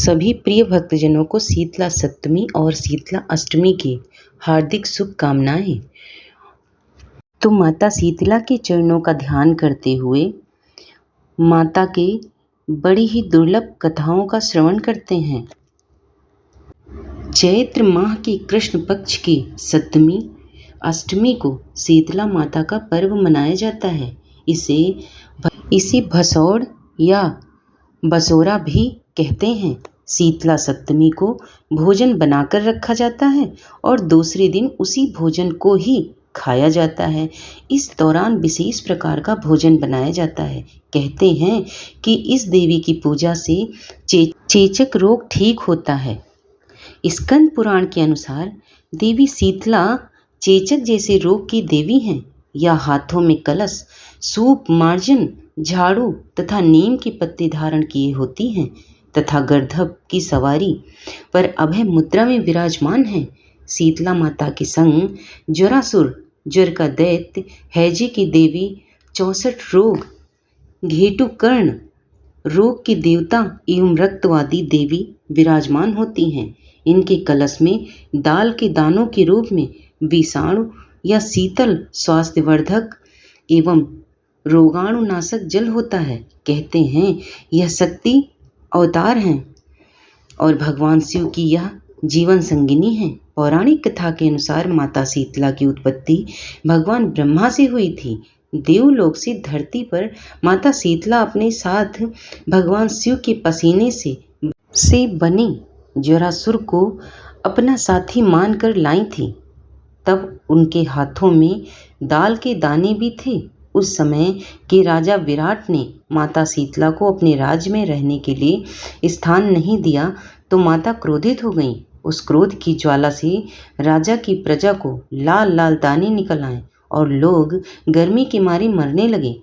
सभी प्रिय भक्तजनों को शीतला सप्तमी और शीतला अष्टमी की हार्दिक शुभकामनाएं। तो माता शीतला के चरणों का ध्यान करते हुए माता के बड़ी ही दुर्लभ कथाओं का श्रवण करते हैं। चैत्र माह की कृष्ण पक्ष की सप्तमी अष्टमी को शीतला माता का पर्व मनाया जाता है। इसे भसौड़ या बसोरा भी कहते हैं। शीतला सप्तमी को भोजन बनाकर रखा जाता है और दूसरे दिन उसी भोजन को ही खाया जाता है। इस दौरान विशेष प्रकार का भोजन बनाया जाता है। कहते हैं कि इस देवी की पूजा से चेचक रोग ठीक होता है। स्कंद पुराण के अनुसार देवी शीतला चेचक जैसे रोग की देवी हैं। यह हाथों में कलश, सूप, मार्जन, झाड़ू तथा नीम के पत्ते धारण किए होती हैं तथा गर्दभ की सवारी पर अभय मुद्रा में विराजमान है। शीतला माता के संग ज्वरासुर, ज्वर का दैत्य, हैजे की देवी, 64 रोग, घेटुकर्ण रोग की देवता एवं रक्तवादी देवी विराजमान होती हैं। इनके कलश में दाल के दानों के रूप में विषाणु या शीतल स्वास्थ्यवर्धक एवं रोगाणुनाशक जल होता है। कहते हैं यह शक्ति अवतार हैं और भगवान शिव की यह जीवन संगिनी है। पौराणिक कथा के अनुसार माता शीतला की उत्पत्ति भगवान ब्रह्मा से हुई थी। देवलोक से धरती पर माता शीतला अपने साथ भगवान शिव के पसीने से बने ज्वरासुर को अपना साथी मानकर लाई थी। तब उनके हाथों में दाल के दाने भी थे। उस समय के राजा विराट ने माता शीतला को अपने राज्य में रहने के लिए स्थान नहीं दिया तो माता क्रोधित हो गईं। उस क्रोध की ज्वाला से राजा की प्रजा को लाल लाल दाने निकल आए और लोग गर्मी के मारे मरने लगे।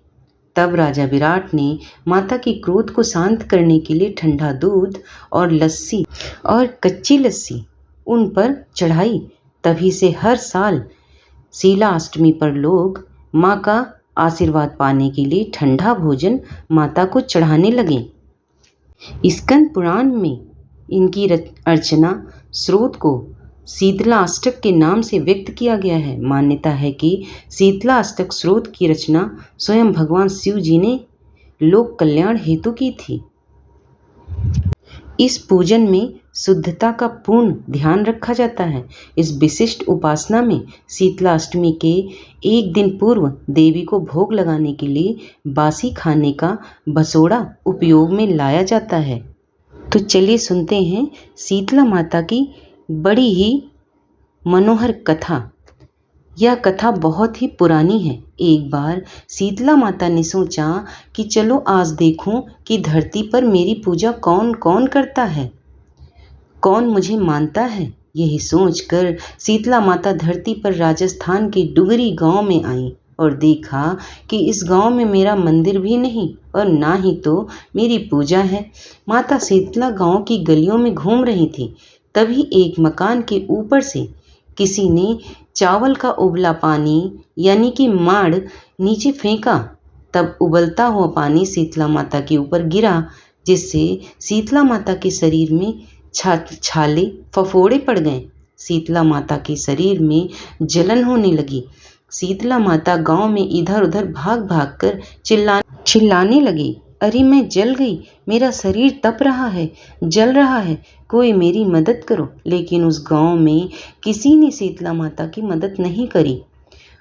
तब राजा विराट ने माता के क्रोध को शांत करने के लिए ठंडा दूध और लस्सी और कच्ची लस्सी उन पर चढ़ाई। तभी से हर साल शीला अष्टमी पर लोग माँ का आशीर्वाद पाने के लिए ठंडा भोजन माता को चढ़ाने लगे। स्कंद पुराण में इनकी अर्चना स्रोत को शीतला अष्टक के नाम से व्यक्त किया गया है। मान्यता है कि शीतला अष्टक स्रोत की रचना स्वयं भगवान शिव जी ने लोक कल्याण हेतु की थी। इस पूजन में शुद्धता का पूर्ण ध्यान रखा जाता है। इस विशिष्ट उपासना में शीतला अष्टमी के एक दिन पूर्व देवी को भोग लगाने के लिए बासी खाने का बसोड़ा उपयोग में लाया जाता है। तो चलिए सुनते हैं शीतला माता की बड़ी ही मनोहर कथा। यह कथा बहुत ही पुरानी है। एक बार शीतला माता ने सोचा कि चलो आज देखूं कि धरती पर मेरी पूजा कौन कौन करता है, कौन मुझे मानता है। यही सोचकर शीतला माता धरती पर राजस्थान के डुगरी गांव में आई और देखा कि इस गांव में मेरा मंदिर भी नहीं और ना ही तो मेरी पूजा है। माता शीतला गांव की गलियों में घूम रही थी। तभी एक मकान के ऊपर से किसी ने चावल का उबला पानी यानी कि माड़ नीचे फेंका। तब उबलता हुआ पानी शीतला माता के ऊपर गिरा, जिससे शीतला माता के शरीर में छाले फफोड़े पड़ गए। शीतला माता के शरीर में जलन होने लगी। शीतला माता गांव में इधर उधर भाग भाग कर चिल्लाने लगी, अरे मैं जल गई, मेरा शरीर तप रहा है, जल रहा है, कोई मेरी मदद करो। लेकिन उस गांव में किसी ने शीतला माता की मदद नहीं करी।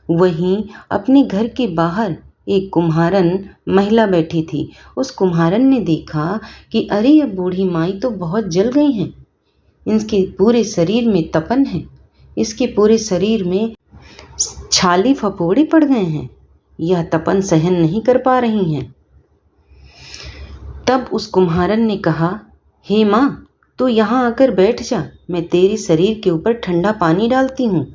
वहीं अपने घर के बाहर एक कुम्हारन महिला बैठी थी। उस कुम्हारन ने देखा कि अरे यह बूढ़ी माई तो बहुत जल गई हैं, इनके पूरे शरीर में तपन है, इसके पूरे शरीर में छाले फफोड़े पड़ गए हैं, यह तपन सहन नहीं कर पा रही हैं। तब उस कुम्हारन ने कहा, हे माँ, तो यहाँ आकर बैठ जा, मैं तेरे शरीर के ऊपर ठंडा पानी डालती हूँ।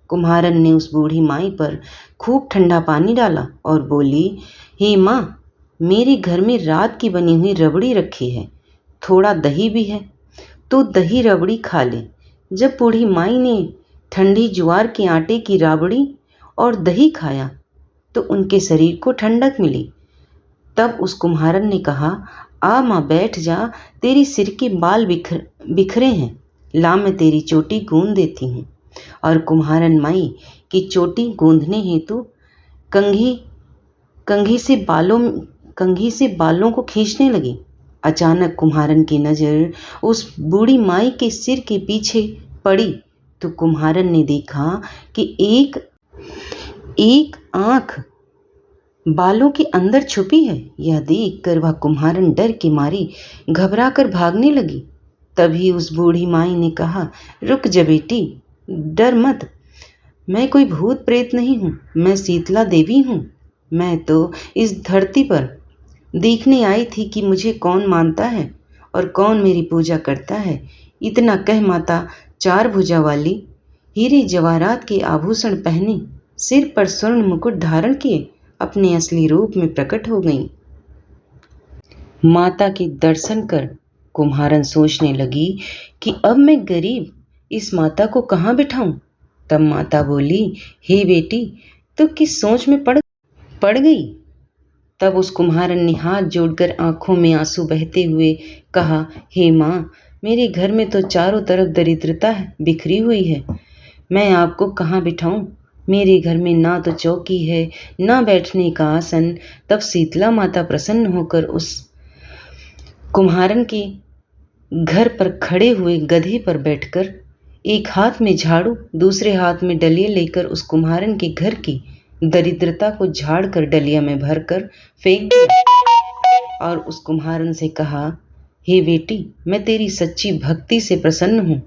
कुम्हारन ने उस बूढ़ी माई पर खूब ठंडा पानी डाला और बोली, हे माँ, मेरे घर में रात की बनी हुई रबड़ी रखी है, थोड़ा दही भी है, तो दही रबड़ी खा ले। जब बूढ़ी माई ने ठंडी ज्वार के आटे की राबड़ी और दही खाया तो उनके शरीर को ठंडक मिली। तब उस कुम्हारन ने कहा, आ माँ बैठ जा, तेरी सिर के बाल बिखरे हैं, ला मैं तेरी चोटी गूंद देती हूँ। और कुम्हारन माई की चोटी गूंदने हेतु कंघी कंघी से बालों को खींचने लगी। अचानक कुम्हारन की नज़र उस बूढ़ी माई के सिर के पीछे पड़ी तो कुम्हारन ने देखा कि एक आँख बालों के अंदर छुपी है। यह देखकर वह कुम्हारन डर के मारी घबरा कर भागने लगी। तभी उस बूढ़ी माई ने कहा, रुक जा बेटी, डर मत, मैं कोई भूत प्रेत नहीं हूँ, मैं शीतला देवी हूँ। मैं तो इस धरती पर देखने आई थी कि मुझे कौन मानता है और कौन मेरी पूजा करता है। इतना कह माता चार भुजा वाली, हीरे जवाहरात के आभूषण पहने, सिर पर स्वर्ण मुकुट धारण किए अपने असली रूप में प्रकट हो गईं। माता के दर्शन कर कुम्हारन सोचने लगी कि अब मैं गरीब इस माता को कहाँ बिठाऊं। तब माता बोली, हे बेटी, तो किस सोच में पड़ गई। तब उस कुम्हारन ने हाथ जोड़कर आंखों में आंसू बहते हुए कहा, हे माँ, मेरे घर में तो चारों तरफ दरिद्रता बिखरी हुई है, मैं आपको कहाँ बिठाऊं। मेरे घर में ना तो चौकी है, ना बैठने का आसन। तब शीतला माता प्रसन्न होकर उस कुम्हारन के घर पर खड़े हुए गधे पर बैठकर एक हाथ में झाड़ू, दूसरे हाथ में डलिया लेकर उस कुम्हारन के घर की दरिद्रता को झाड़ कर डलिया में भरकर फेंक दिया और उस कुम्हारन से कहा, हे बेटी, मैं तेरी सच्ची भक्ति से प्रसन्न हूँ,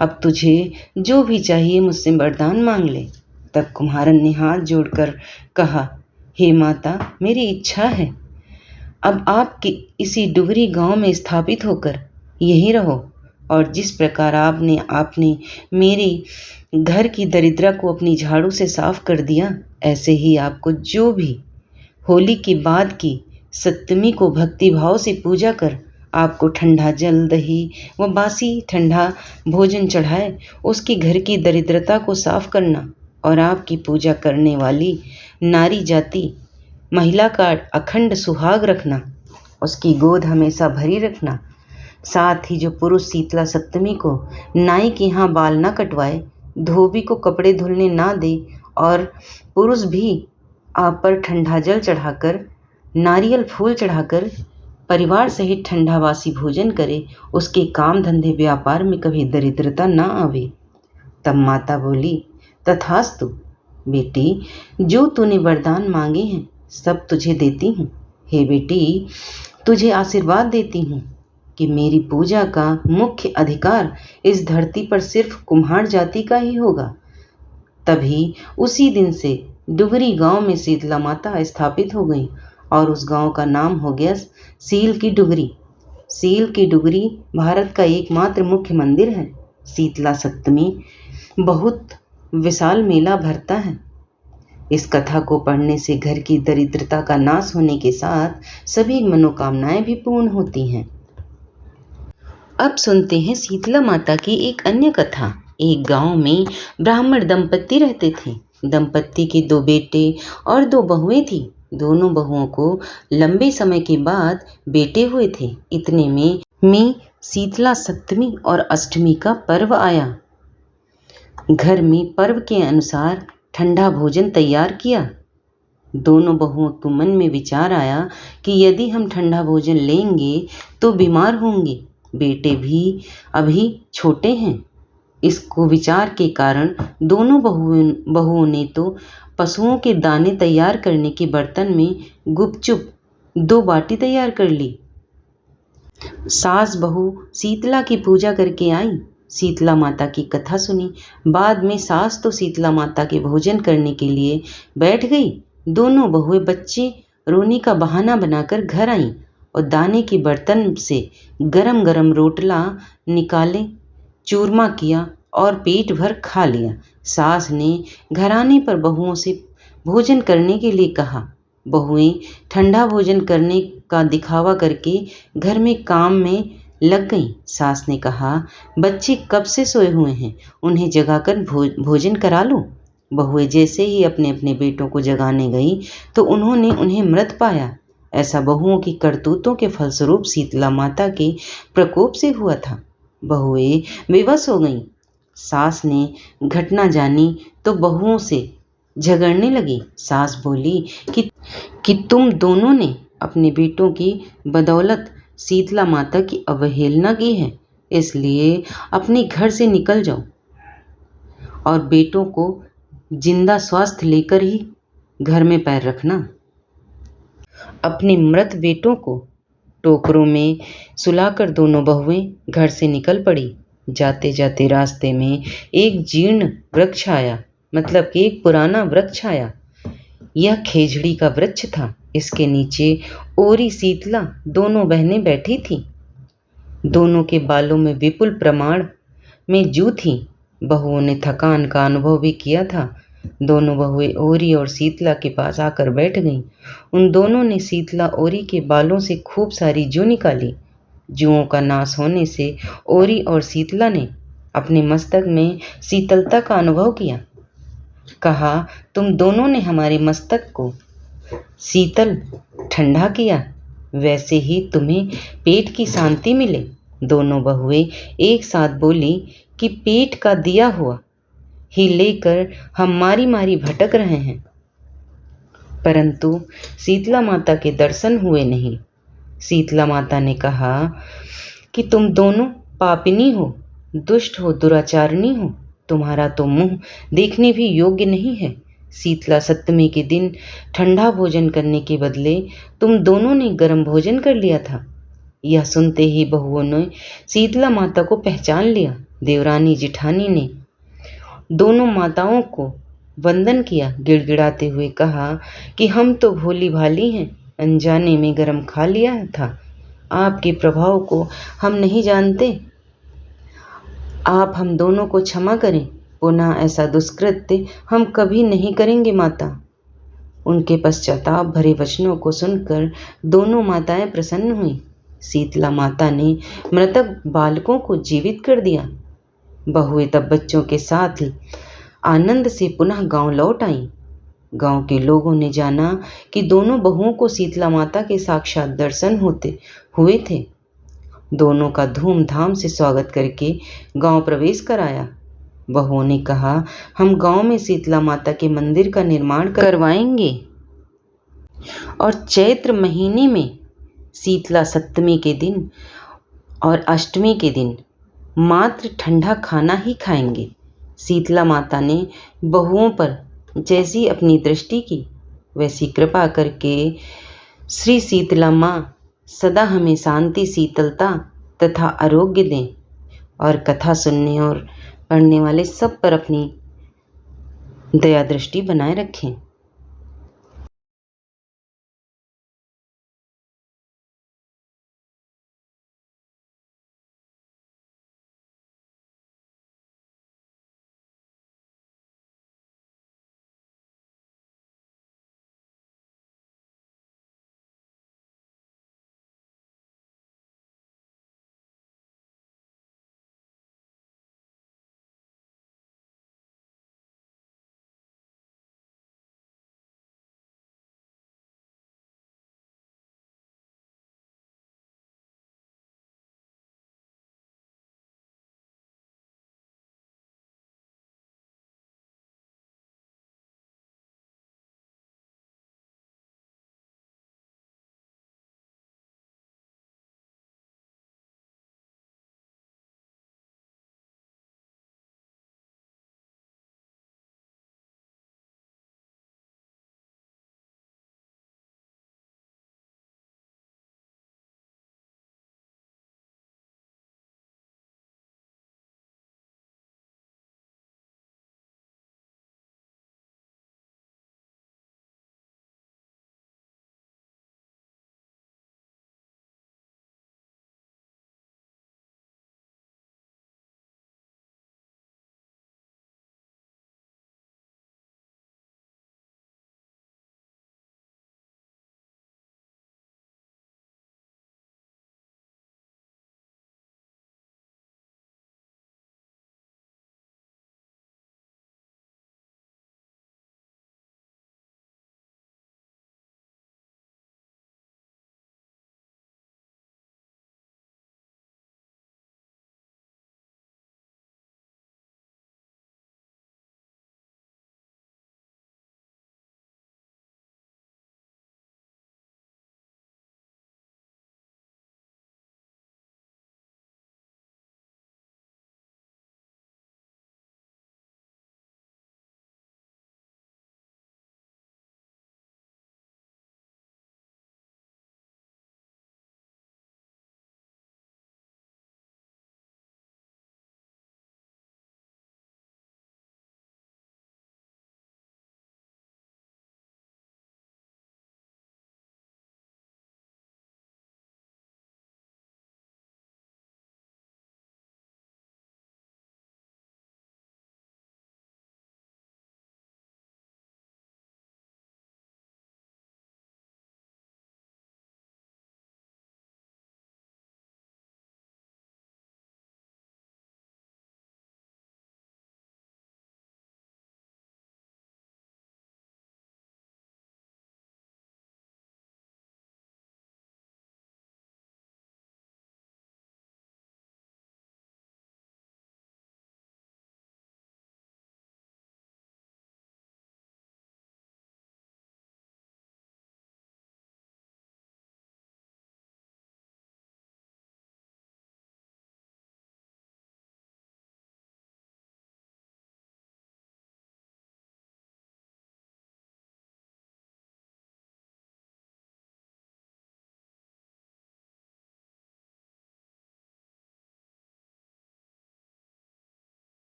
अब तुझे जो भी चाहिए मुझसे वरदान मांग ले। तब कुम्हारन ने हाथ जोड़कर कहा, हे माता, मेरी इच्छा है अब आपके इसी डुगरी गांव में स्थापित होकर यहीं रहो, और जिस प्रकार आपने मेरे घर की दरिद्रता को अपनी झाड़ू से साफ कर दिया, ऐसे ही आपको जो भी होली के बाद की सप्तमी को भक्ति भाव से पूजा कर आपको ठंडा जल, दही व बासी ठंडा भोजन चढ़ाए, उसके घर की दरिद्रता को साफ करना और आपकी पूजा करने वाली नारी जाति महिला का अखंड सुहाग रखना, उसकी गोद हमेशा भरी रखना। साथ ही जो पुरुष शीतला सप्तमी को नाई के यहाँ बाल न कटवाए, धोबी को कपड़े धुलने ना दे और पुरुष भी आप पर ठंडा जल चढ़ाकर, नारियल फूल चढ़ाकर परिवार सहित ठंडा बासी भोजन करे, उसके काम धंधे व्यापार में कभी दरिद्रता ना आवे। तब माता बोली, तथास्तु बेटी, जो तूने वरदान मांगे हैं सब तुझे देती हूँ। हे बेटी, तुझे आशीर्वाद देती हूँ कि मेरी पूजा का मुख्य अधिकार इस धरती पर सिर्फ कुम्हार जाति का ही होगा। तभी उसी दिन से डुगरी गांव में शीतला माता स्थापित हो गई और उस गांव का नाम हो गया सील की डुगरी। सील की डुगरी भारत का एकमात्र मुख्य मंदिर है। शीतला सप्तमी बहुत विशाल मेला भरता है। इस कथा को पढ़ने से घर की दरिद्रता का नाश होने के साथ सभी मनोकामनाएं भी पूर्ण होती हैं। अब सुनते हैं शीतला माता की एक अन्य कथा। एक गांव में ब्राह्मण दंपत्ति रहते थे। दंपत्ति के 2 बेटे और 2 बहुएं थीं। दोनों बहुओं को लंबे समय के बाद बेटे हुए थे। इतने में शीतला सप्तमी और अष्टमी का पर्व आया। घर में पर्व के अनुसार ठंडा भोजन तैयार किया। दोनों बहुओं को मन में विचार आया कि यदि हम ठंडा भोजन लेंगे तो बीमार होंगे, बेटे भी अभी छोटे हैं। इसको विचार के कारण दोनों बहुओं ने तो पशुओं के दाने तैयार करने के बर्तन में गुपचुप 2 बाटी तैयार कर ली। सास बहू शीतला की पूजा करके आई, शीतला माता की कथा सुनी। बाद में सास तो शीतला माता के भोजन करने के लिए बैठ गई। दोनों बहुएं बच्चे रोने का बहाना बनाकर घर आईं और दाने के बर्तन से गरम गरम रोटला निकाले, चूरमा किया और पेट भर खा लिया। सास ने घर आने पर बहुओं से भोजन करने के लिए कहा। बहुएं ठंडा भोजन करने का दिखावा करके घर में काम में लग गईं। सास ने कहा, बच्चे कब से सोए हुए हैं, उन्हें जगाकर भोजन करा लो। बहुएं जैसे ही अपने अपने बेटों को जगाने गई तो उन्होंने उन्हें मृत पाया। ऐसा बहुओं की करतूतों के फलस्वरूप शीतला माता के प्रकोप से हुआ था। बहुएं विवश हो गईं। सास ने घटना जानी तो बहुओं से झगड़ने लगी। सास बोली कि तुम दोनों ने अपने बेटों की बदौलत शीतला माता की अवहेलना की है, इसलिए अपने घर से निकल जाओ और बेटों को जिंदा स्वास्थ्य लेकर ही घर में पैर रखना। अपने मृत बेटों को टोकरों में सुलाकर दोनों बहुएं घर से निकल पड़ी। जाते जाते रास्ते में एक जीर्ण वृक्ष आया, मतलब कि एक पुराना वृक्ष आया। यह खेजड़ी का वृक्ष था। इसके नीचे ओरी शीतला दोनों बहनें बैठी थीं। दोनों के बालों में विपुल प्रमाण में जू थी। बहुओं ने थकान का अनुभव भी किया था। दोनों बहुएं ओरी और शीतला के पास आकर बैठ गईं। उन दोनों ने शीतला ओरी के बालों से खूब सारी जू निकाली। जूओं का नाश होने से ओरी और शीतला ने अपने मस्तक में शीतलता का अनुभव किया। कहा, तुम दोनों ने हमारे मस्तक को शीतल ठंडा किया, वैसे ही तुम्हें पेट की शांति मिले। दोनों बहुएं एक साथ बोली कि पेट का दिया हुआ ही लेकर हम मारी मारी भटक रहे हैं, परंतु शीतला माता के दर्शन हुए नहीं। शीतला माता ने कहा कि तुम दोनों पापिनी हो, दुष्ट हो, दुराचारणी हो। तुम्हारा तो मुंह देखने भी योग्य नहीं है। शीतला सप्तमी के दिन ठंडा भोजन करने के बदले तुम दोनों ने गर्म भोजन कर लिया था। यह सुनते ही बहुओं ने शीतला माता को पहचान लिया। देवरानी जिठानी ने दोनों माताओं को वंदन किया। गिड़गिड़ाते हुए कहा कि हम तो भोली भाली हैं, अनजाने में गर्म खा लिया था। आपके प्रभाव को हम नहीं जानते। आप हम दोनों को क्षमा करें। पुनः ऐसा दुष्कृत्य हम कभी नहीं करेंगे माता। उनके पश्चाताप भरे वचनों को सुनकर दोनों माताएं प्रसन्न हुईं। शीतला माता ने मृतक बालकों को जीवित कर दिया। बहुएं तब बच्चों के साथ आनंद से पुनः गांव लौट आईं। गांव के लोगों ने जाना कि दोनों बहुओं को शीतला माता के साक्षात दर्शन हुए थे। दोनों का धूमधाम से स्वागत करके गांव प्रवेश कराया। बहुओं ने कहा, हम गांव में शीतला माता के मंदिर का निर्माण करवाएंगे और चैत्र महीने में शीतला सप्तमी के दिन और अष्टमी के दिन मात्र ठंडा खाना ही खाएंगे। शीतला माता ने बहुओं पर जैसी अपनी दृष्टि की, वैसी कृपा करके श्री शीतला माँ सदा हमें शांति, शीतलता तथा आरोग्य दें और कथा सुनने और पढ़ने वाले सब पर अपनी दया दृष्टि बनाए रखें।